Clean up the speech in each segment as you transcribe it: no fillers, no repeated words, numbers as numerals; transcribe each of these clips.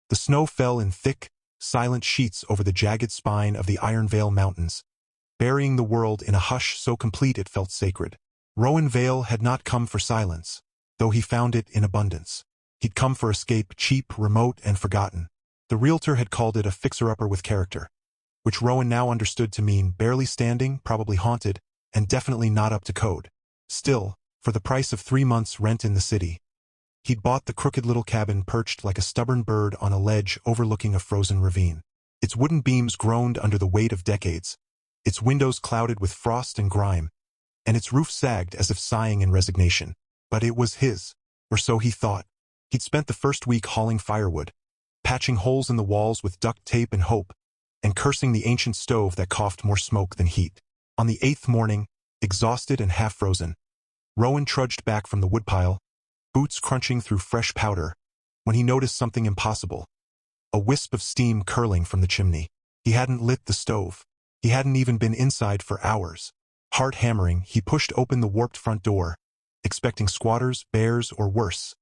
The snow fell in thick, silent sheets over the jagged spine of the Iron Vale Mountains, burying the world in a hush so complete it felt sacred. Rowan Vale had not come for silence, though he found it in abundance. He'd come for escape, cheap, remote, and forgotten. The realtor had called it a fixer-upper with character, which Rowan now understood to mean barely standing, probably haunted, and definitely not up to code. Still, for the price of 3 months' rent in the city, he'd bought the crooked little cabin perched like a stubborn bird on a ledge overlooking a frozen ravine. Its wooden beams groaned under the weight of decades, its windows clouded with frost and grime, and its roof sagged as if sighing in resignation. But it was his, or so he thought. He'd spent the first week hauling firewood, patching holes in the walls with duct tape and hope, and cursing the ancient stove that coughed more smoke than heat. On the 8th morning, exhausted and half-frozen, Rowan trudged back from the woodpile, boots crunching through fresh powder, when he noticed something impossible. A wisp of steam curling from the chimney. He hadn't lit the stove. He hadn't even been inside for hours. Heart hammering, he pushed open the warped front door, expecting squatters, bears, or worse,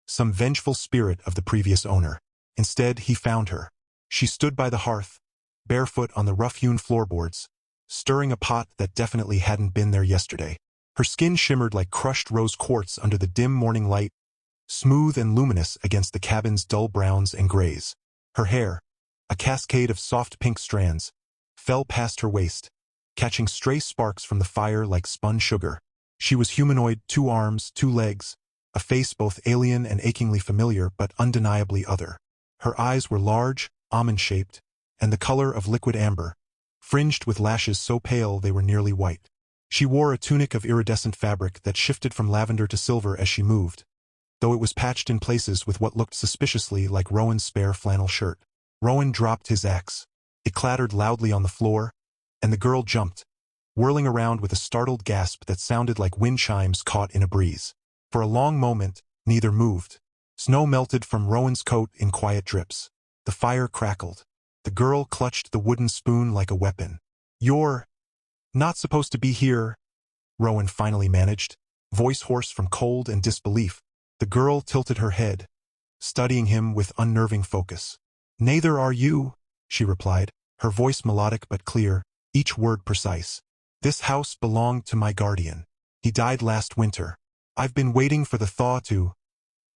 some vengeful spirit of the previous owner. Instead, he found her. She stood by the hearth, barefoot on the rough-hewn floorboards, stirring a pot that definitely hadn't been there yesterday. Her skin shimmered like crushed rose quartz under the dim morning light, smooth and luminous against the cabin's dull browns and grays. Her hair, a cascade of soft pink strands, fell past her waist, catching stray sparks from the fire like spun sugar. She was humanoid, 2 arms, 2 legs, a face both alien and achingly familiar but undeniably other. Her eyes were large, almond-shaped, and the color of liquid amber, fringed with lashes so pale they were nearly white. She wore a tunic of iridescent fabric that shifted from lavender to silver as she moved, though it was patched in places with what looked suspiciously like Rowan's spare flannel shirt. Rowan dropped his axe. It clattered loudly on the floor, and the girl jumped, whirling around with a startled gasp that sounded like wind chimes caught in a breeze. For a long moment, neither moved. Snow melted from Rowan's coat in quiet drips. The fire crackled. The girl clutched the wooden spoon like a weapon. "You're not supposed to be here," Rowan finally managed, voice hoarse from cold and disbelief. The girl tilted her head, studying him with unnerving focus. "Neither are you," she replied, her voice melodic but clear, each word precise. "This house belonged to my guardian. He died last winter. I've been waiting for the thaw to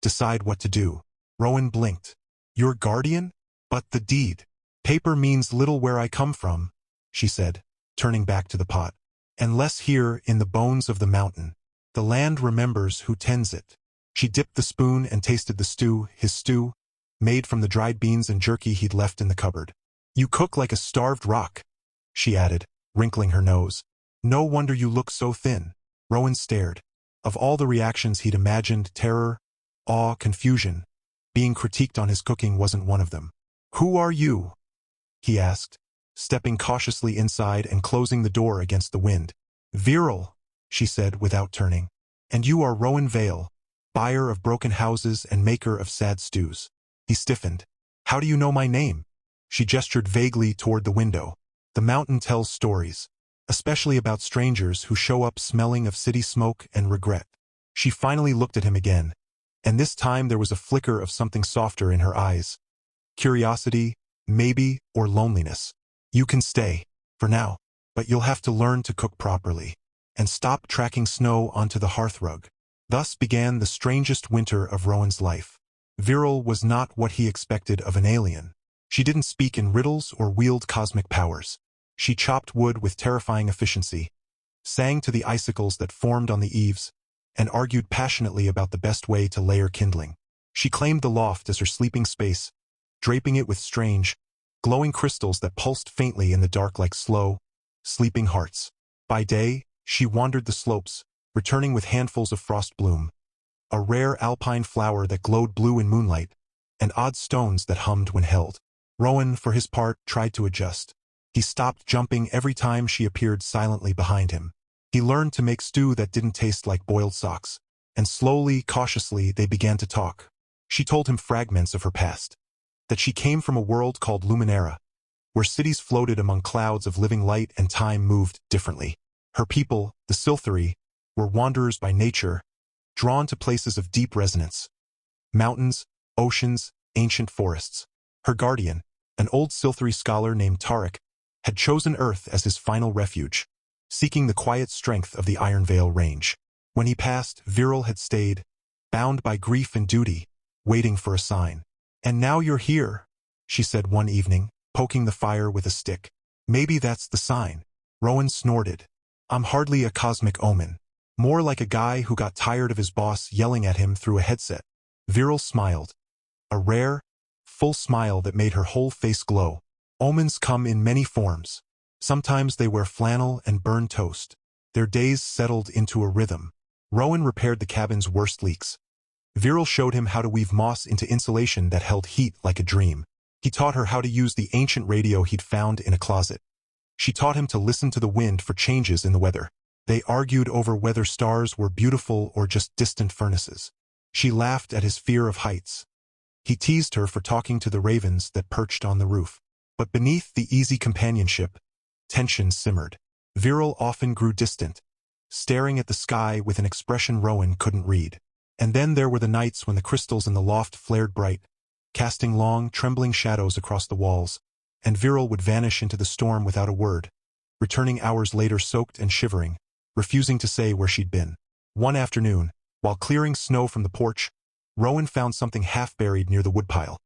decide what to do." Rowan blinked. "Your guardian? But the deed. Paper means little where I come from," she said, turning back to the pot. "And less here in the bones of the mountain. The land remembers who tends it." She dipped the spoon and tasted the stew, his stew, made from the dried beans and jerky he'd left in the cupboard. "You cook like a starved rock," she added, wrinkling her nose. "No wonder you look so thin." Rowan stared. Of all the reactions he'd imagined, terror, awe, confusion, being critiqued on his cooking wasn't one of them. "Who are you?" he asked, stepping cautiously inside and closing the door against the wind. "Viral," she said without turning. "And you are Rowan Vale, buyer of broken houses and maker of sad stews." He stiffened. "How do you know my name?" She gestured vaguely toward the window. "The mountain tells stories, especially about strangers who show up smelling of city smoke and regret." She finally looked at him again, and this time there was a flicker of something softer in her eyes. Curiosity, maybe, or loneliness. "You can stay, for now, but you'll have to learn to cook properly, and stop tracking snow onto the hearthrug." Thus began the strangest winter of Rowan's life. Viral was not what he expected of an alien. She didn't speak in riddles or wield cosmic powers. She chopped wood with terrifying efficiency, sang to the icicles that formed on the eaves, and argued passionately about the best way to layer kindling. She claimed the loft as her sleeping space, draping it with strange, glowing crystals that pulsed faintly in the dark like slow, sleeping hearts. By day, she wandered the slopes, returning with handfuls of frost bloom, a rare alpine flower that glowed blue in moonlight, and odd stones that hummed when held. Rowan, for his part, tried to adjust. He stopped jumping every time she appeared silently behind him. He learned to make stew that didn't taste like boiled socks, and slowly, cautiously, they began to talk. She told him fragments of her past, that she came from a world called Luminera, where cities floated among clouds of living light and time moved differently. Her people, the Siltheri, were wanderers by nature, drawn to places of deep resonance. Mountains, oceans, ancient forests. Her guardian, an old Silthery scholar named Tarek, had chosen Earth as his final refuge, seeking the quiet strength of the Iron Veil range. When he passed, Viral had stayed, bound by grief and duty, waiting for a sign. "And now you're here," she said one evening, poking the fire with a stick. "Maybe that's the sign." Rowan snorted. "I'm hardly a cosmic omen. More like a guy who got tired of his boss yelling at him through a headset." Viral smiled. A rare, full smile that made her whole face glow. "Omens come in many forms. Sometimes they wear flannel and burn toast." Their days settled into a rhythm. Rowan repaired the cabin's worst leaks. Viral showed him how to weave moss into insulation that held heat like a dream. He taught her how to use the ancient radio he'd found in a closet. She taught him to listen to the wind for changes in the weather. They argued over whether stars were beautiful or just distant furnaces. She laughed at his fear of heights. He teased her for talking to the ravens that perched on the roof. But beneath the easy companionship, tension simmered. Viral often grew distant, staring at the sky with an expression Rowan couldn't read. And then there were the nights when the crystals in the loft flared bright, casting long, trembling shadows across the walls, and Viral would vanish into the storm without a word, returning hours later soaked and shivering, refusing to say where she'd been. One afternoon, while clearing snow from the porch, Rowan found something half-buried near the woodpile.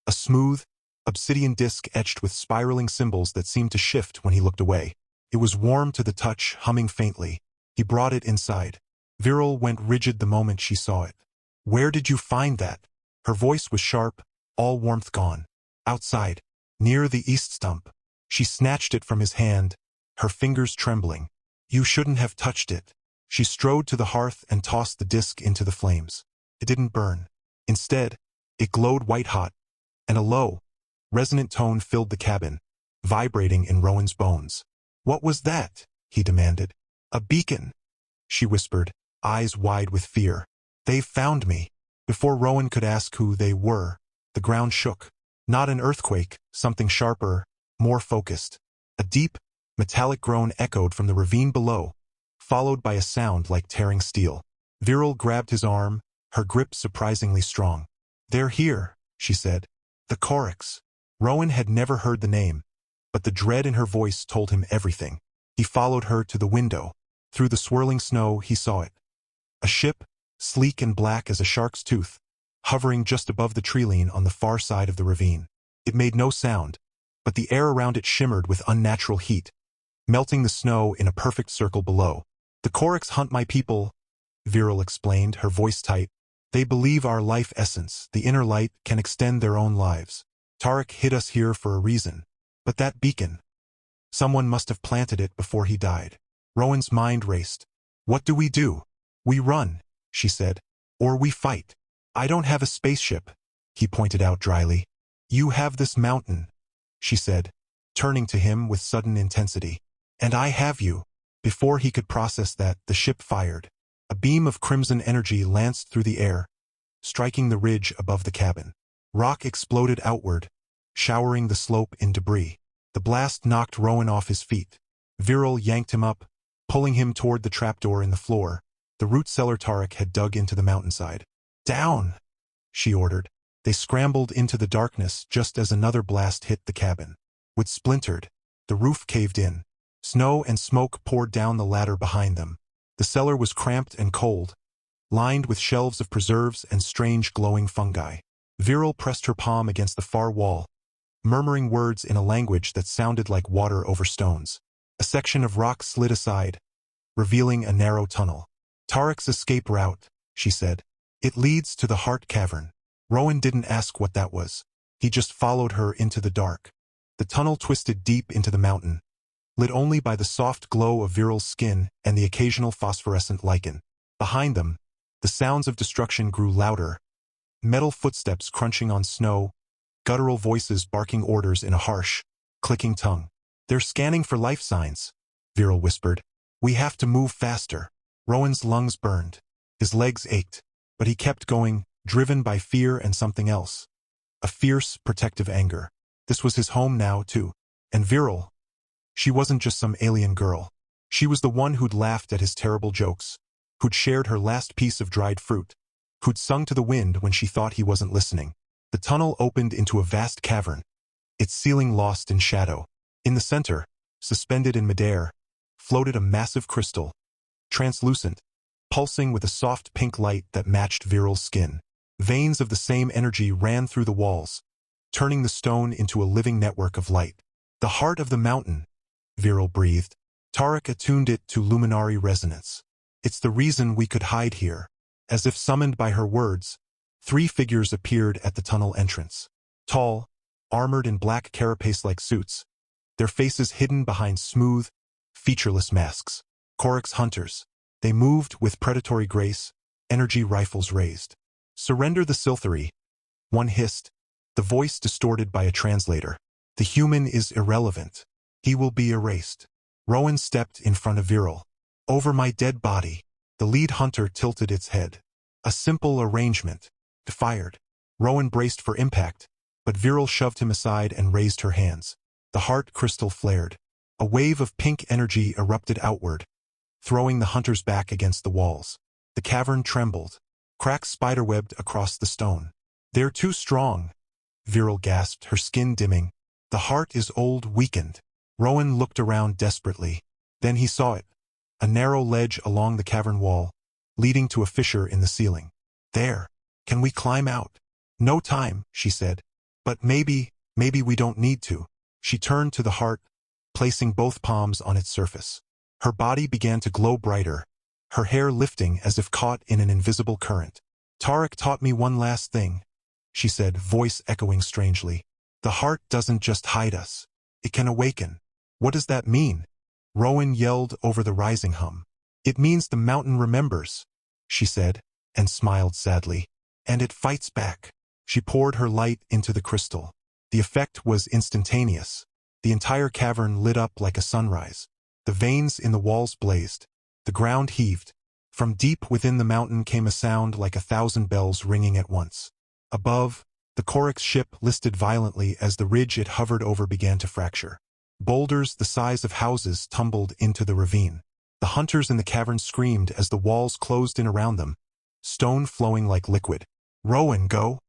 A smooth, obsidian disc etched with spiraling symbols that seemed to shift when he looked away. It was warm to the touch, humming faintly. He brought it inside. Viral went rigid the moment she saw it. "Where did you find that?" Her voice was sharp, all warmth gone. "Outside, near the east stump." She snatched it from his hand, her fingers trembling. "You shouldn't have touched it." She strode to the hearth and tossed the disc into the flames. It didn't burn. Instead, it glowed white-hot, and a low, resonant tone filled the cabin, vibrating in Rowan's bones. "What was that?" he demanded. "A beacon," she whispered, eyes wide with fear. "They've found me." Before Rowan could ask who they were, the ground shook. Not an earthquake, something sharper, more focused. A deep, metallic groan echoed from the ravine below, followed by a sound like tearing steel. Viral grabbed his arm, her grip surprisingly strong. "They're here," she said. "The Korax." Rowan had never heard the name, but the dread in her voice told him everything. He followed her to the window. Through the swirling snow, he saw it. A ship, sleek and black as a shark's tooth, hovering just above the treeline on the far side of the ravine. It made no sound, but the air around it shimmered with unnatural heat, melting the snow in a perfect circle below. "The Korax hunt my people," Viral explained, her voice tight. "They believe our life essence, the inner light, can extend their own lives. Tarek hid us here for a reason. But that beacon, someone must have planted it before he died." Rowan's mind raced. "What do? "We run," she said. "Or we fight." "I don't have a spaceship," he pointed out dryly. "You have this mountain," she said, turning to him with sudden intensity. "And I have you." Before he could process that, the ship fired. A beam of crimson energy lanced through the air, striking the ridge above the cabin. Rock exploded outward, showering the slope in debris. The blast knocked Rowan off his feet. Viral yanked him up, pulling him toward the trapdoor in the floor. The root cellar Tarek had dug into the mountainside. "Down!" she ordered. They scrambled into the darkness just as another blast hit the cabin. Wood splintered. The roof caved in. Snow and smoke poured down the ladder behind them. The cellar was cramped and cold, lined with shelves of preserves and strange glowing fungi. Viral pressed her palm against the far wall, murmuring words in a language that sounded like water over stones. A section of rock slid aside, revealing a narrow tunnel. "Tarek's escape route," she said. "It leads to the Heart Cavern." Rowan didn't ask what that was. He just followed her into the dark. The tunnel twisted deep into the mountain, lit only by the soft glow of Viral's skin and the occasional phosphorescent lichen. Behind them, the sounds of destruction grew louder, metal footsteps crunching on snow, guttural voices barking orders in a harsh, clicking tongue. "They're scanning for life signs," Viral whispered. "We have to move faster." Rowan's lungs burned. His legs ached, but he kept going, driven by fear and something else. A fierce, protective anger. This was his home now, too. And Viral, she wasn't just some alien girl. She was the one who'd laughed at his terrible jokes, who'd shared her last piece of dried fruit, who'd sung to the wind when she thought he wasn't listening. The tunnel opened into a vast cavern, its ceiling lost in shadow. In the center, suspended in midair, floated a massive crystal, translucent, pulsing with a soft pink light that matched Viral's skin. Veins of the same energy ran through the walls, turning the stone into a living network of light. The heart of the mountain, Viral breathed. Tarek attuned it to luminary resonance. It's the reason we could hide here. As if summoned by her words, 3 figures appeared at the tunnel entrance. Tall, armored in black carapace-like suits, their faces hidden behind smooth, featureless masks. Korak's hunters. They moved with predatory grace, energy rifles raised. "Surrender the Silthery," one hissed, the voice distorted by a translator. "The human is irrelevant. He will be erased." Rowan stepped in front of Viral. "Over my dead body." The lead hunter tilted its head. "A simple arrangement." Fired. Rowan braced for impact, but Viral shoved him aside and raised her hands. The heart crystal flared. A wave of pink energy erupted outward, throwing the hunters back against the walls. The cavern trembled. Cracks spiderwebbed across the stone. "They're too strong," Viral gasped, her skin dimming. "The heart is old, weakened." Rowan looked around desperately. Then he saw it. A narrow ledge along the cavern wall, leading to a fissure in the ceiling. "There. Can we climb out?" "No time," she said. "But maybe we don't need to." She turned to the heart, placing both palms on its surface. Her body began to glow brighter, her hair lifting as if caught in an invisible current. "Tarek taught me one last thing," she said, voice echoing strangely. "The heart doesn't just hide us. It can awaken." "What does that mean?" Rowan yelled over the rising hum. "It means the mountain remembers," she said, and smiled sadly. "And it fights back." She poured her light into the crystal. The effect was instantaneous. The entire cavern lit up like a sunrise. The veins in the walls blazed. The ground heaved. From deep within the mountain came a sound like 1,000 bells ringing at once. Above, the Korak's ship listed violently as the ridge it hovered over began to fracture. Boulders the size of houses tumbled into the ravine. The hunters in the cavern screamed as the walls closed in around them, stone flowing like liquid. "Rowan, go!"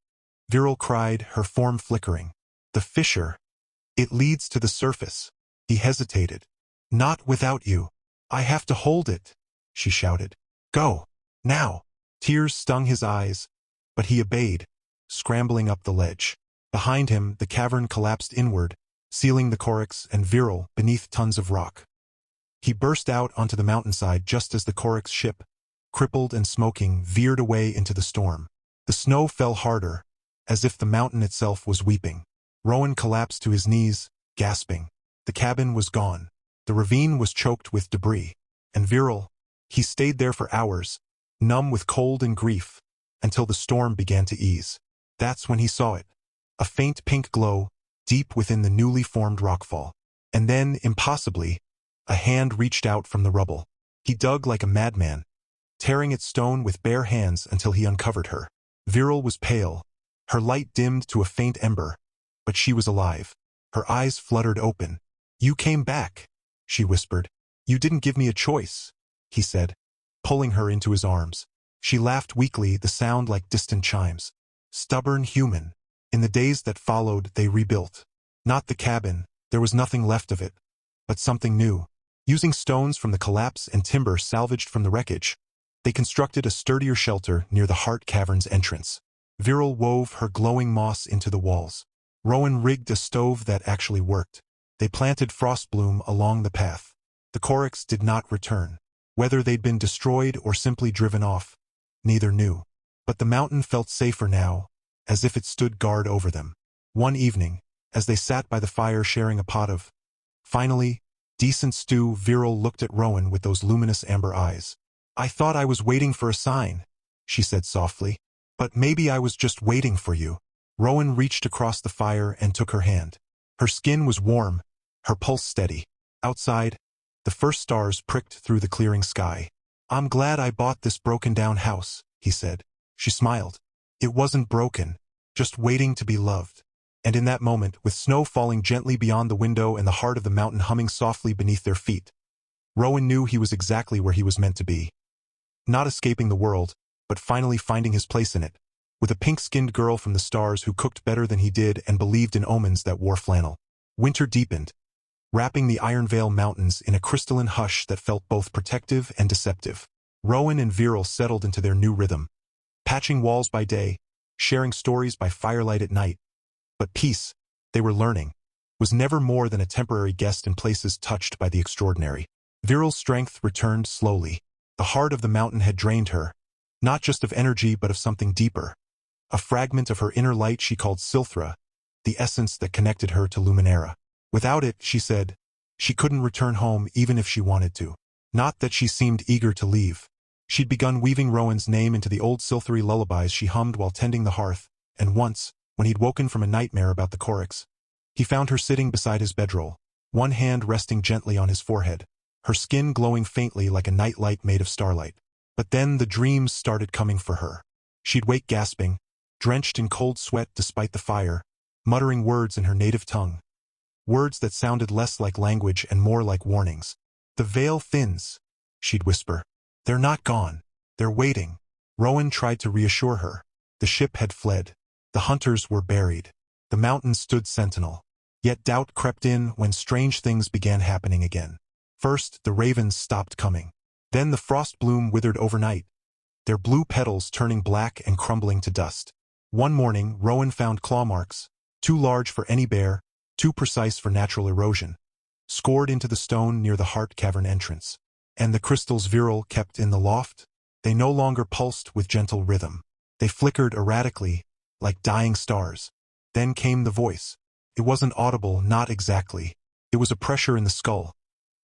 Viral cried, her form flickering. "The fissure. It leads to the surface." He hesitated. "Not without you. I have to hold it," she shouted. "Go. Now." Tears stung his eyes, but he obeyed, scrambling up the ledge. Behind him, the cavern collapsed inward, sealing the Koraks and Viral beneath tons of rock. He burst out onto the mountainside just as the Korak's ship, crippled and smoking, veered away into the storm. The snow fell harder, as if the mountain itself was weeping. Rowan collapsed to his knees, gasping. The cabin was gone. The ravine was choked with debris. And Viral, he stayed there for hours, numb with cold and grief, until the storm began to ease. That's when he saw it. A faint pink glow, deep within the newly formed rockfall. And then, impossibly, a hand reached out from the rubble. He dug like a madman, tearing at stone with bare hands until he uncovered her. Viral was pale, her light dimmed to a faint ember, but she was alive. Her eyes fluttered open. "You came back," she whispered. "You didn't give me a choice," he said, pulling her into his arms. She laughed weakly, the sound like distant chimes. Stubborn human. In the days that followed, they rebuilt. Not the cabin, there was nothing left of it, but something new. Using stones from the collapse and timber salvaged from the wreckage, they constructed a sturdier shelter near the Heart Cavern's entrance. Viral wove her glowing moss into the walls. Rowan rigged a stove that actually worked. They planted frostbloom along the path. The Koraks did not return. Whether they'd been destroyed or simply driven off, neither knew. But the mountain felt safer now, as if it stood guard over them. One evening, as they sat by the fire sharing a pot of, finally, decent stew, Viral looked at Rowan with those luminous amber eyes. "I thought I was waiting for a sign," she said softly. "But maybe I was just waiting for you." Rowan reached across the fire and took her hand. Her skin was warm, her pulse steady. Outside, the first stars pricked through the clearing sky. "I'm glad I bought this broken-down house," he said. She smiled. It wasn't broken, just waiting to be loved. And in that moment, with snow falling gently beyond the window and the heart of the mountain humming softly beneath their feet, Rowan knew he was exactly where he was meant to be. Not escaping the world, but finally finding his place in it. with a pink-skinned girl from the stars who cooked better than he did and believed in omens that wore flannel. Winter deepened, wrapping the Iron Veil Mountains in a crystalline hush that felt both protective and deceptive. Rowan and Viral settled into their new rhythm, patching walls by day, sharing stories by firelight at night. But peace, they were learning, was never more than a temporary guest in places touched by the extraordinary. Viral's strength returned slowly. The heart of the mountain had drained her, not just of energy but of something deeper. A fragment of her inner light she called Silthra, the essence that connected her to Luminera. Without it, she said, she couldn't return home even if she wanted to. Not that she seemed eager to leave. She'd begun weaving Rowan's name into the old Silthery lullabies she hummed while tending the hearth, and once, when he'd woken from a nightmare about the Corax, he found her sitting beside his bedroll, one hand resting gently on his forehead, her skin glowing faintly like a night light made of starlight. But then the dreams started coming for her. She'd wake gasping, drenched in cold sweat despite the fire, muttering words in her native tongue. Words that sounded less like language and more like warnings. "The veil thins," she'd whisper. "They're not gone. They're waiting." Rowan tried to reassure her. The ship had fled. The hunters were buried. The mountains stood sentinel. Yet doubt crept in when strange things began happening again. First, the ravens stopped coming. Then the frost bloom withered overnight, their blue petals turning black and crumbling to dust. One morning, Rowan found claw marks, too large for any bear, too precise for natural erosion, scored into the stone near the heart cavern entrance. And the crystals Viral kept in the loft? They no longer pulsed with gentle rhythm. They flickered erratically, like dying stars. Then came the voice. It wasn't audible, not exactly. It was a pressure in the skull,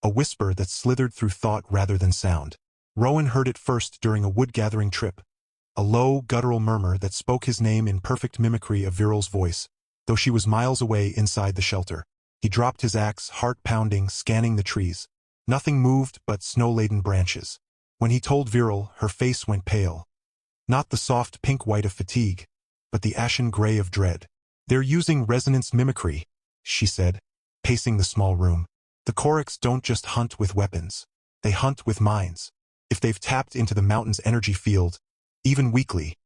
a whisper that slithered through thought rather than sound. Rowan heard it first during a wood-gathering trip, a low, guttural murmur that spoke his name in perfect mimicry of Viral's voice, though she was miles away inside the shelter. He dropped his axe, heart-pounding, scanning the trees. Nothing moved but snow-laden branches. When he told Viral, her face went pale. Not the soft pink-white of fatigue, but the ashen gray of dread. "They're using resonance mimicry," she said, pacing the small room. "The Corax don't just hunt with weapons. They hunt with minds. If they've tapped into the mountain's energy field, even weakly,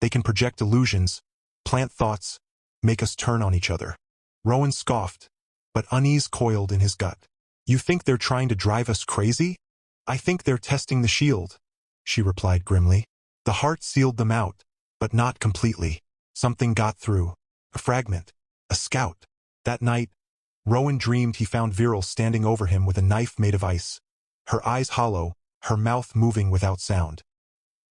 they can project illusions, plant thoughts, make us turn on each other." Rowan scoffed, but unease coiled in his gut. "You think they're trying to drive us crazy?" "I think they're testing the shield," she replied grimly. "The heart sealed them out, but not completely. Something got through. A fragment. A scout." That night, Rowan dreamed he found Viral standing over him with a knife made of ice, her eyes hollow, her mouth moving without sound.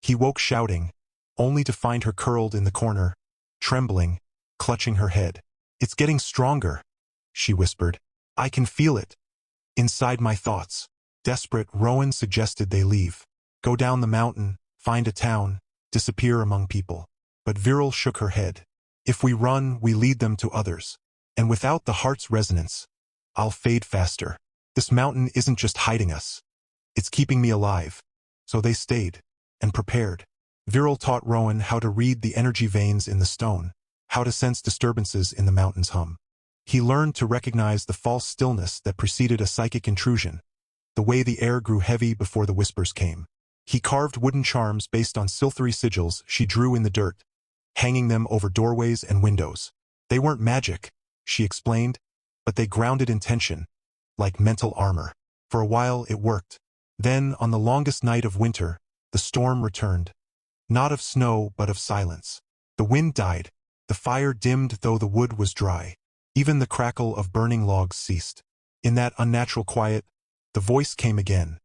He woke shouting, only to find her curled in the corner, trembling, clutching her head. "It's getting stronger," she whispered. "I can feel it. Inside my thoughts." Desperate, Rowan suggested they leave. Go down the mountain, find a town, disappear among people. But Viral shook her head. "If we run, we lead them to others. And without the heart's resonance, I'll fade faster. This mountain isn't just hiding us. It's keeping me alive." So they stayed, and prepared. Viral taught Rowan how to read the energy veins in the stone, how to sense disturbances in the mountain's hum. He learned to recognize the false stillness that preceded a psychic intrusion, the way the air grew heavy before the whispers came. He carved wooden charms based on silthery sigils she drew in the dirt, hanging them over doorways and windows. They weren't magic, she explained, but they grounded intention, like mental armor. For a while it worked. Then, on the longest night of winter, the storm returned. Not of snow, but of silence. The wind died. The fire dimmed though the wood was dry. Even the crackle of burning logs ceased. In that unnatural quiet, the voice came again.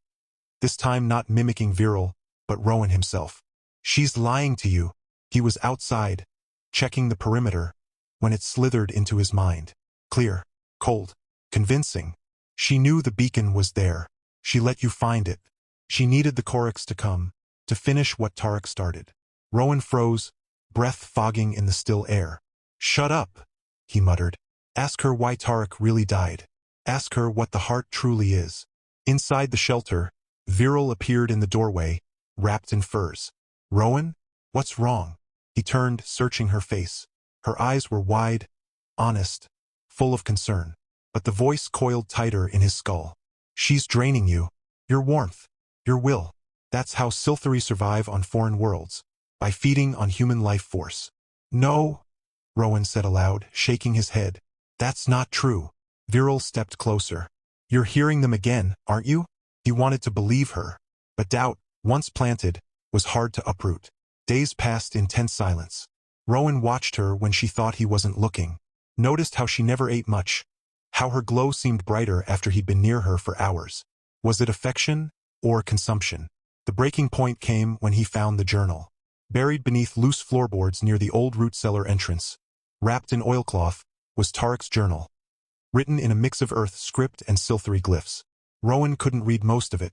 This time not mimicking Viral, but Rowan himself. "She's lying to you." He was outside, checking the perimeter, when it slithered into his mind. Clear, cold, convincing. She knew the beacon was there. She let you find it. She needed the Corax to come, to finish what Tarek started. Rowan froze, breath fogging in the still air. "Shut up," he muttered. "Ask her why Tarek really died. Ask her what the heart truly is." Inside the shelter, Viral appeared in the doorway, wrapped in furs. "Rowan? What's wrong?" He turned, searching her face. Her eyes were wide, honest, full of concern. But the voice coiled tighter in his skull. "She's draining you. Your warmth. Your will. That's how Silthery survive on foreign worlds. by feeding on human life force. No, Rowan said aloud, shaking his head. That's not true. Viral stepped closer. You're hearing them again, aren't you? He wanted to believe her, but doubt, once planted, was hard to uproot. Days passed in tense silence. Rowan watched her when she thought he wasn't looking. Noticed how she never ate much, how her glow seemed brighter after he'd been near her for hours. Was it affection or consumption? The breaking point came when he found the journal. Buried beneath loose floorboards near the old root cellar entrance, wrapped in oilcloth, was Tarek's journal. Written in a mix of earth script and silthery glyphs. Rowan couldn't read most of it,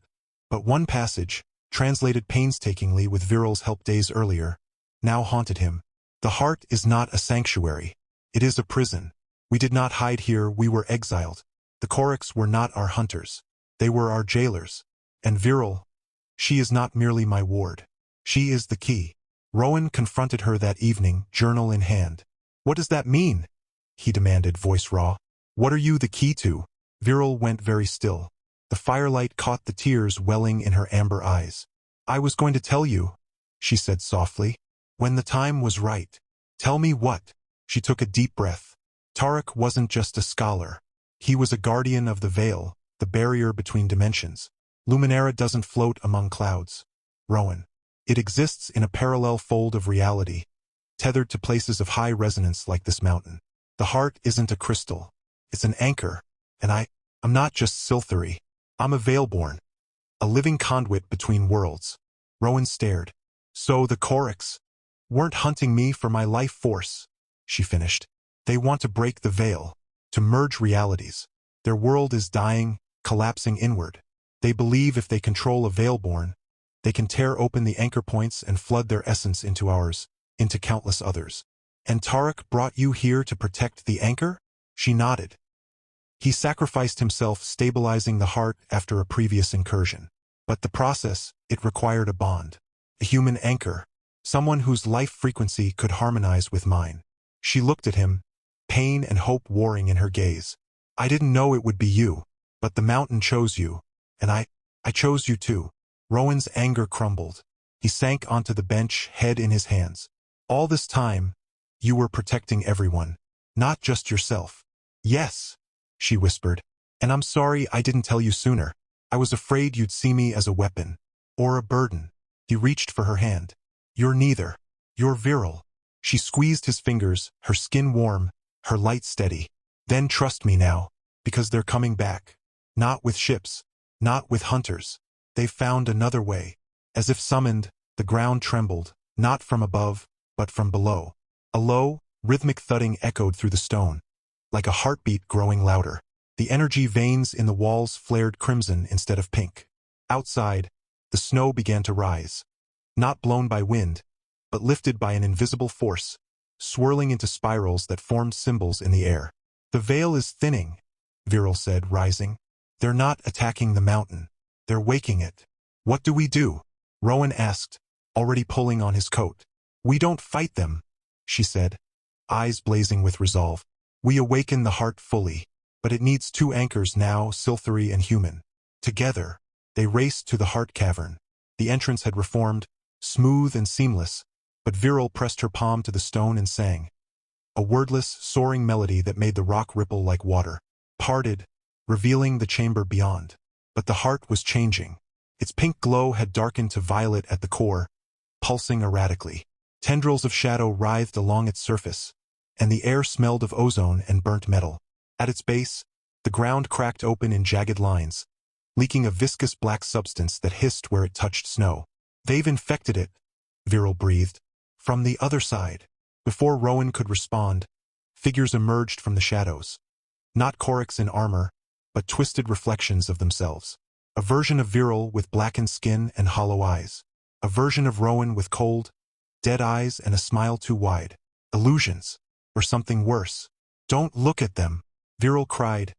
but one passage, translated painstakingly with Viral's help days earlier, now haunted him. The heart is not a sanctuary. It is a prison. We did not hide here, we were exiled. The Koraks were not our hunters. They were our jailers. And Viral, she is not merely my ward. She is the key. Rowan confronted her that evening, journal in hand. What does that mean? He demanded, voice raw. What are you the key to? Viral went very still. The firelight caught the tears welling in her amber eyes. I was going to tell you, she said softly, when the time was right. Tell me what? She took a deep breath. Tarek wasn't just a scholar. He was a guardian of the veil, the barrier between dimensions. Luminara doesn't float among clouds. Rowan. It exists in a parallel fold of reality, tethered to places of high resonance like this mountain. The heart isn't a crystal. It's an anchor. And I'm not just Silthery. I'm a Veilborn. A living conduit between worlds. Rowan stared. So the Koraks weren't hunting me for my life force, she finished. They want to break the veil, to merge realities. Their world is dying, collapsing inward. They believe if they control a Veilborn, they can tear open the anchor points and flood their essence into ours, into countless others. And Tarek brought you here to protect the anchor? She nodded. He sacrificed himself, stabilizing the heart after a previous incursion. But the process, it required a bond. A human anchor. Someone whose life frequency could harmonize with mine. She looked at him, pain and hope warring in her gaze. I didn't know it would be you, but the mountain chose you, and I chose you too. Rowan's anger crumbled. He sank onto the bench, head in his hands. All this time, you were protecting everyone, not just yourself. Yes, she whispered, and I'm sorry I didn't tell you sooner. I was afraid you'd see me as a weapon, or a burden. He reached for her hand. You're neither. You're Viral. She squeezed his fingers, her skin warm, her light steady. Then trust me now, because they're coming back. Not with ships, not with hunters. They've found another way. As if summoned, the ground trembled, not from above, but from below. A low, rhythmic thudding echoed through the stone, like a heartbeat growing louder. The energy veins in the walls flared crimson instead of pink. Outside, the snow began to rise. Not blown by wind, but lifted by an invisible force, swirling into spirals that formed symbols in the air. The veil is thinning, Viral said, rising. They're not attacking the mountain. They're waking it. What do we do? Rowan asked, already pulling on his coat. We don't fight them, she said, eyes blazing with resolve. We awaken the heart fully, but it needs two anchors now, Silthery and human. Together, they raced to the heart cavern. The entrance had reformed, smooth and seamless, but Viral pressed her palm to the stone and sang. A wordless, soaring melody that made the rock ripple like water. Parted, revealing the chamber beyond. But the heart was changing. Its pink glow had darkened to violet at the core, pulsing erratically. Tendrils of shadow writhed along its surface, and the air smelled of ozone and burnt metal. At its base, the ground cracked open in jagged lines, leaking a viscous black substance that hissed where it touched snow. They've infected it, Viral breathed. From the other side. Before Rowan could respond, figures emerged from the shadows. Not Koraks in armor, but twisted reflections of themselves. A version of Viral with blackened skin and hollow eyes. A version of Rowan with cold, dead eyes and a smile too wide. Illusions, or something worse. Don't look at them, Viral cried,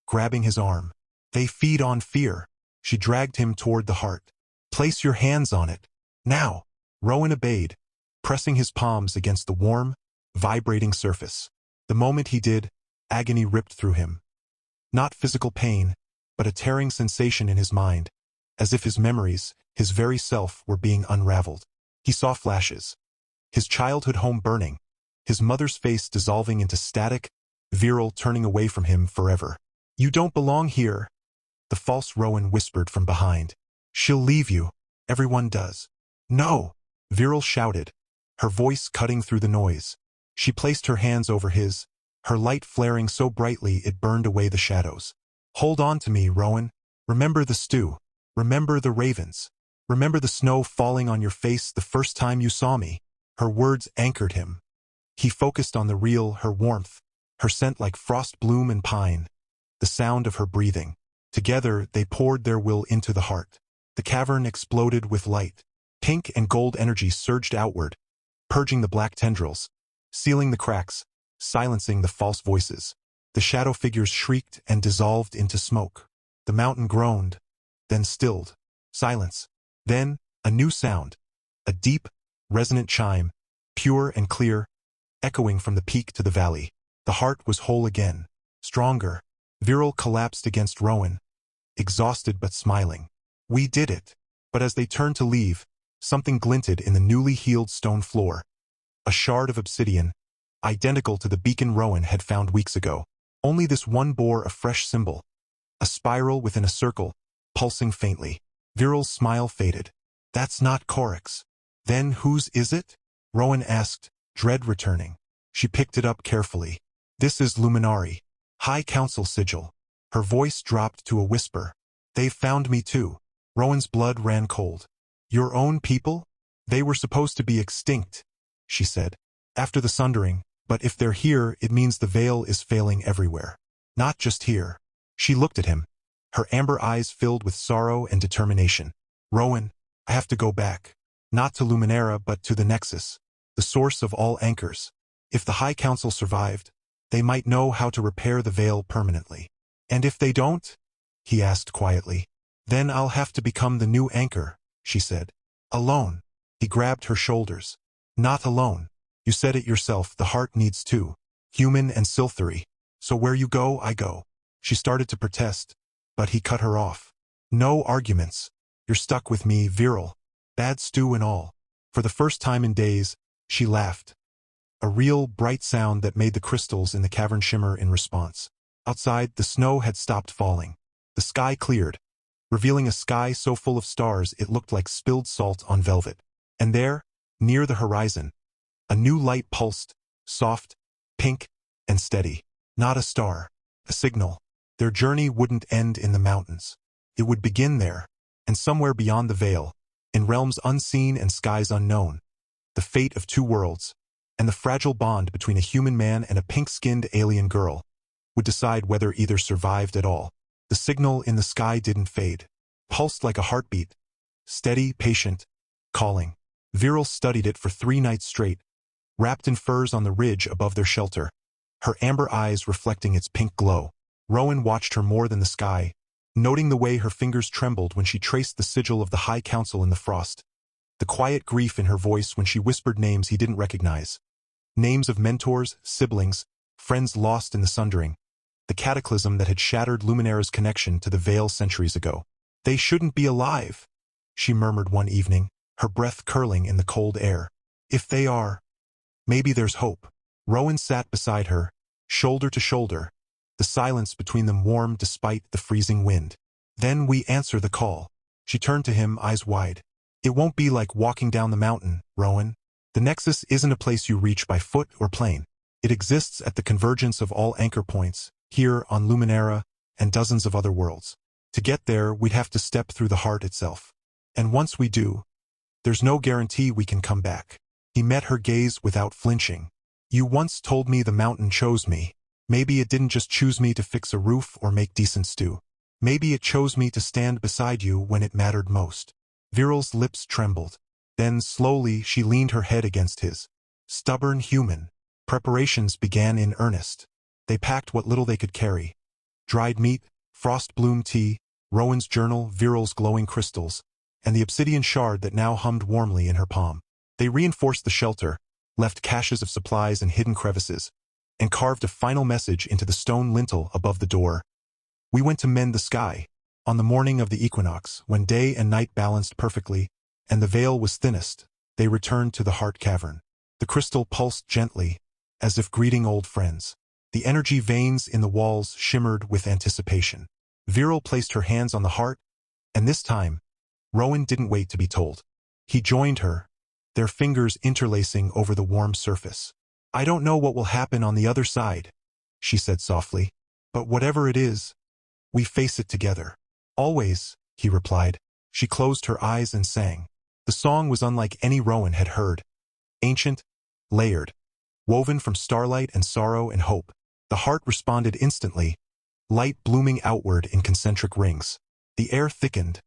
grabbing his arm. They feed on fear. She dragged him toward the heart. Place your hands on it. Now. Rowan obeyed, pressing his palms against the warm, vibrating surface. The moment he did, agony ripped through him. Not physical pain, but a tearing sensation in his mind, as if his memories, his very self, were being unraveled. He saw flashes. His childhood home burning. His mother's face dissolving into static, Viral turning away from him forever. You don't belong here, the false Rowan whispered from behind. She'll leave you. Everyone does. No, Viral shouted, her voice cutting through the noise. She placed her hands over his, her light flaring so brightly it burned away the shadows. Hold on to me, Rowan. Remember the stew. Remember the ravens. Remember the snow falling on your face the first time you saw me. Her words anchored him. He focused on the real, her warmth, her scent like frost bloom and pine, the sound of her breathing. Together, they poured their will into the heart. The cavern exploded with light. Pink and gold energy surged outward, purging the black tendrils, sealing the cracks, silencing the false voices. The shadow figures shrieked and dissolved into smoke. The mountain groaned, then stilled. Silence. Then, a new sound. A deep, resonant chime, pure and clear, echoing from the peak to the valley. The heart was whole again, stronger. Viral collapsed against Rowan, exhausted but smiling. We did it. But as they turned to leave, something glinted in the newly healed stone floor. A shard of obsidian, identical to the beacon Rowan had found weeks ago. Only this one bore a fresh symbol. A spiral within a circle, pulsing faintly. Viral's smile faded. That's not Korik's. Then whose is it? Rowan asked, dread returning. She picked it up carefully. This is Luminari. High Council sigil. Her voice dropped to a whisper. They've found me too. Rowan's blood ran cold. Your own people? They were supposed to be extinct, she said, after the sundering, but if they're here, it means the veil is failing everywhere. Not just here. She looked at him, her amber eyes filled with sorrow and determination. Rowan, I have to go back. Not to Luminera, but to the Nexus, the source of all anchors. If the High Council survived, they might know how to repair the veil permanently. And if they don't? He asked quietly. Then I'll have to become the new anchor, she said. Alone. He grabbed her shoulders. Not alone. You said it yourself, the heart needs two. Human and Silthery. So where you go, I go. She started to protest, but he cut her off. No arguments. You're stuck with me, Viral. Bad stew and all. For the first time in days, she laughed. A real, bright sound that made the crystals in the cavern shimmer in response. Outside, the snow had stopped falling. The sky cleared, revealing a sky so full of stars it looked like spilled salt on velvet. And there, near the horizon, a new light pulsed, soft, pink, and steady. Not a star, a signal. Their journey wouldn't end in the mountains. It would begin there, and somewhere beyond the veil, in realms unseen and skies unknown. The fate of two worlds, and the fragile bond between a human man and a pink-skinned alien girl, would decide whether either survived at all. The signal in the sky didn't fade. Pulsed like a heartbeat. Steady, patient, calling. Viral studied it for 3 nights straight, wrapped in furs on the ridge above their shelter, her amber eyes reflecting its pink glow. Rowan watched her more than the sky, noting the way her fingers trembled when she traced the sigil of the High Council in the frost. The quiet grief in her voice when she whispered names he didn't recognize. Names of mentors, siblings, friends lost in the sundering. The cataclysm that had shattered Luminera's connection to the veil centuries ago. They shouldn't be alive, she murmured one evening, her breath curling in the cold air. If they are, maybe there's hope. Rowan sat beside her, shoulder to shoulder, the silence between them warm despite the freezing wind. Then we answer the call. She turned to him, eyes wide. It won't be like walking down the mountain, Rowan. The Nexus isn't a place you reach by foot or plane. It exists at the convergence of all anchor points, here on Luminera and dozens of other worlds. To get there, we'd have to step through the heart itself. And once we do, there's no guarantee we can come back. He met her gaze without flinching. You once told me the mountain chose me. Maybe it didn't just choose me to fix a roof or make decent stew. Maybe it chose me to stand beside you when it mattered most. Viral's lips trembled. Then, slowly, she leaned her head against his. Stubborn human. Preparations began in earnest. They packed what little they could carry. Dried meat, frost bloom tea, Rowan's journal, Viral's glowing crystals, and the obsidian shard that now hummed warmly in her palm. They reinforced the shelter, left caches of supplies in hidden crevices, and carved a final message into the stone lintel above the door. We went to mend the sky, on the morning of the equinox, when day and night balanced perfectly, and the veil was thinnest. They returned to the heart cavern. The crystal pulsed gently, as if greeting old friends. The energy veins in the walls shimmered with anticipation. Viral placed her hands on the heart, and this time, Rowan didn't wait to be told. He joined her, their fingers interlacing over the warm surface. "I don't know what will happen on the other side," she said softly, "but whatever it is, we face it together." "Always," he replied. She closed her eyes and sang. The song was unlike any Rowan had heard. Ancient, layered, woven from starlight and sorrow and hope. The heart responded instantly, light blooming outward in concentric rings. The air thickened,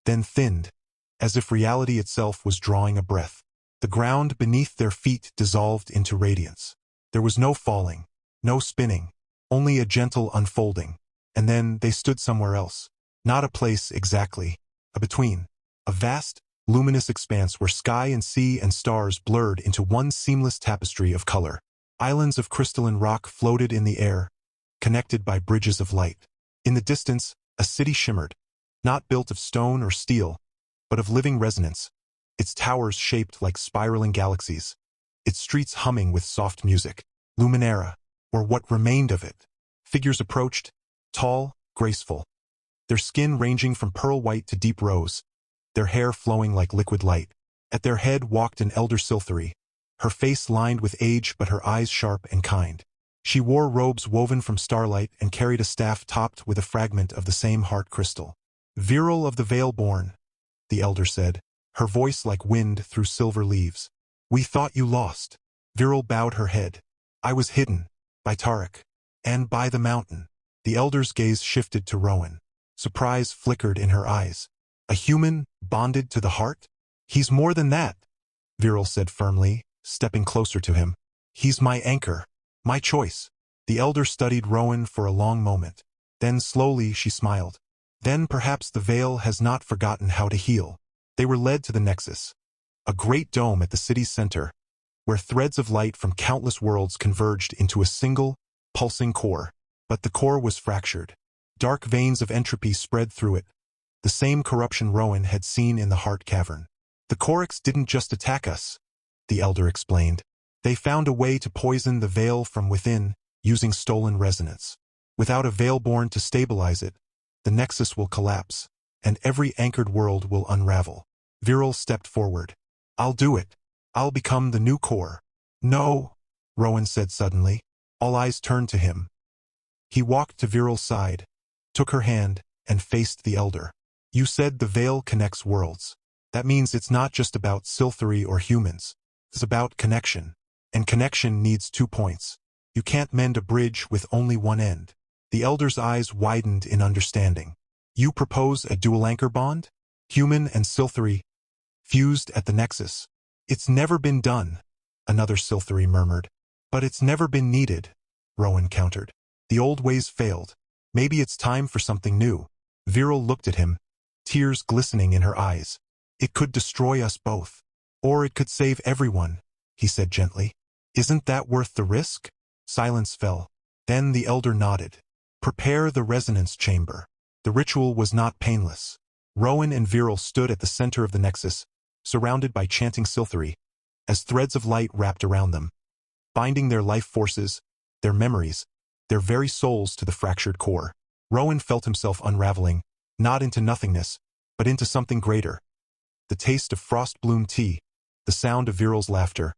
then thinned, as if reality itself was drawing a breath. The ground beneath their feet dissolved into radiance. There was no falling, no spinning, only a gentle unfolding. And then they stood somewhere else. Not a place exactly, a between. A vast, luminous expanse where sky and sea and stars blurred into one seamless tapestry of color. Islands of crystalline rock floated in the air, connected by bridges of light. In the distance, a city shimmered, not built of stone or steel, but of living resonance, its towers shaped like spiraling galaxies, its streets humming with soft music. Luminera, or what remained of it. Figures approached, tall, graceful, their skin ranging from pearl white to deep rose, their hair flowing like liquid light. At their head walked an elder Siltheri, her face lined with age but her eyes sharp and kind. She wore robes woven from starlight and carried a staff topped with a fragment of the same heart crystal. "Viral of the Veil-born," the elder said, her voice like wind through silver leaves. "We thought you lost." Viral bowed her head. "I was hidden, by Tarek, and by the mountain." The elder's gaze shifted to Rowan. Surprise flickered in her eyes. "A human, bonded to the heart?" "He's more than that," Viral said firmly, stepping closer to him. "He's my anchor, my choice." The elder studied Rowan for a long moment. Then slowly she smiled. "Then perhaps the veil has not forgotten how to heal." They were led to the Nexus, a great dome at the city's center, where threads of light from countless worlds converged into a single, pulsing core. But the core was fractured. Dark veins of entropy spread through it, the same corruption Rowan had seen in the heart cavern. "The Chorix didn't just attack us," the elder explained. "They found a way to poison the veil from within, using stolen resonance. Without a Veilborn to stabilize it, the Nexus will collapse, and every anchored world will unravel." Viral stepped forward. "I'll do it. I'll become the new core." "No," Rowan said suddenly. All eyes turned to him. He walked to Viral's side, took her hand, and faced the elder. "You said the veil connects worlds. That means it's not just about Siltheri or humans. It's about connection. And connection needs 2 points. You can't mend a bridge with only one end." The elder's eyes widened in understanding. "You propose a dual anchor bond? Human and Siltheri, fused at the Nexus." "It's never been done," another Siltheri murmured. "But it's never been needed," Rowan countered. "The old ways failed. Maybe it's time for something new." Viral looked at him, tears glistening in her eyes. "It could destroy us both. Or it could save everyone," he said gently. "Isn't that worth the risk?" Silence fell. Then the elder nodded. "Prepare the resonance chamber." The ritual was not painless. Rowan and Viral stood at the center of the Nexus, surrounded by chanting Siltheri, as threads of light wrapped around them, binding their life forces, their memories, their very souls to the fractured core. Rowan felt himself unraveling, not into nothingness, but into something greater. The taste of frost-bloom tea, the sound of Viral's laughter,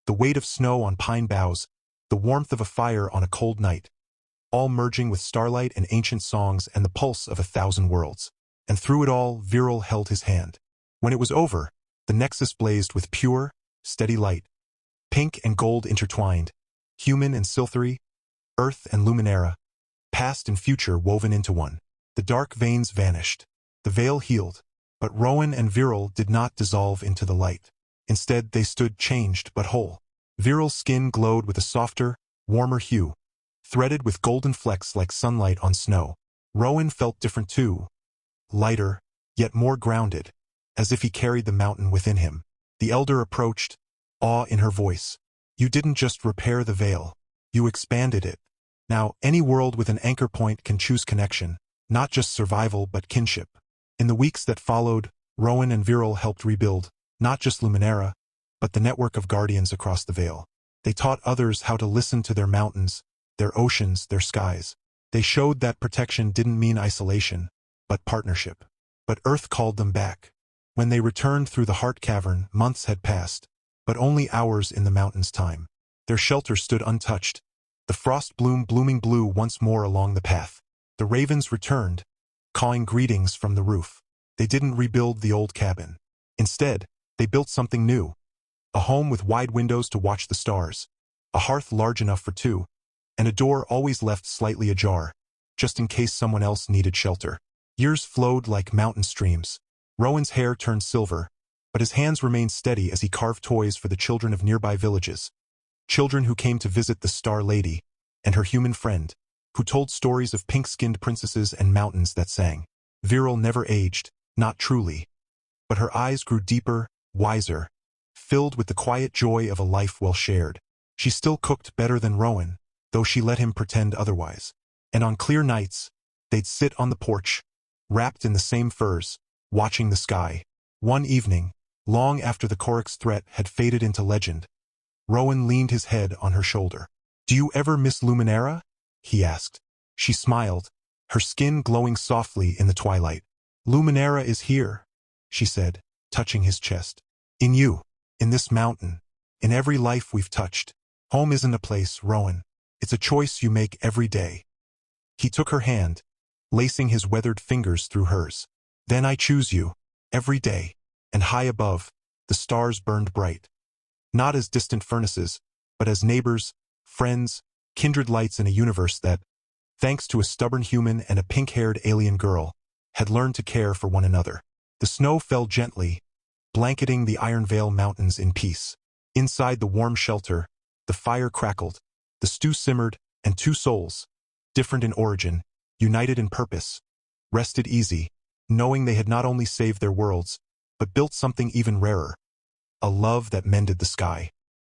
the weight of snow on pine boughs, the warmth of a fire on a cold night, all merging with starlight and ancient songs and the pulse of 1,000 worlds. And through it all, Viral held his hand. When it was over, the Nexus blazed with pure, steady light, pink and gold intertwined, human and Siltheri, earth and Luminera, past and future woven into one. The dark veins vanished. The veil healed. But Rowan and Viral did not dissolve into the light. Instead, they stood changed but whole. Viral's skin glowed with a softer, warmer hue, threaded with golden flecks like sunlight on snow. Rowan felt different too, lighter, yet more grounded, as if he carried the mountain within him. The elder approached, awe in her voice. "You didn't just repair the veil. You expanded it. Now, any world with an anchor point can choose connection, not just survival but kinship." In the weeks that followed, Rowan and Viral helped rebuild, not just Luminera, but the network of guardians across the Vale. They taught others how to listen to their mountains, their oceans, their skies. They showed that protection didn't mean isolation, but partnership. But Earth called them back. When they returned through the Heart Cavern, months had passed, but only hours in the mountain's time. Their shelter stood untouched, the frost bloom blooming blue once more along the path. The ravens returned, cawing greetings from the roof. They didn't rebuild the old cabin. Instead, they built something new. A home with wide windows to watch the stars, a hearth large enough for two, and a door always left slightly ajar, just in case someone else needed shelter. Years flowed like mountain streams. Rowan's hair turned silver, but his hands remained steady as he carved toys for the children of nearby villages. Children who came to visit the Star Lady and her human friend, who told stories of pink-skinned princesses and mountains that sang. Viral never aged, not truly. But her eyes grew deeper, wiser, filled with the quiet joy of a life well shared. She still cooked better than Rowan, though she let him pretend otherwise. And on clear nights, they'd sit on the porch, wrapped in the same furs, watching the sky. One evening, long after the Korik's threat had faded into legend, Rowan leaned his head on her shoulder. "Do you ever miss Luminara?" he asked. She smiled, her skin glowing softly in the twilight. "Luminara is here," she said, touching his chest. "In you, in this mountain, in every life we've touched. Home isn't a place, Rowan. It's a choice you make every day." He took her hand, lacing his weathered fingers through hers. "Then I choose you, every day." And high above, the stars burned bright. Not as distant furnaces, but as neighbors, friends, kindred lights in a universe that, thanks to a stubborn human and a pink-haired alien girl, had learned to care for one another. The snow fell gently, blanketing the Iron Vale Mountains in peace. Inside the warm shelter, the fire crackled, the stew simmered, and two souls, different in origin, united in purpose, rested easy, knowing they had not only saved their worlds, but built something even rarer, a love that mended the sky.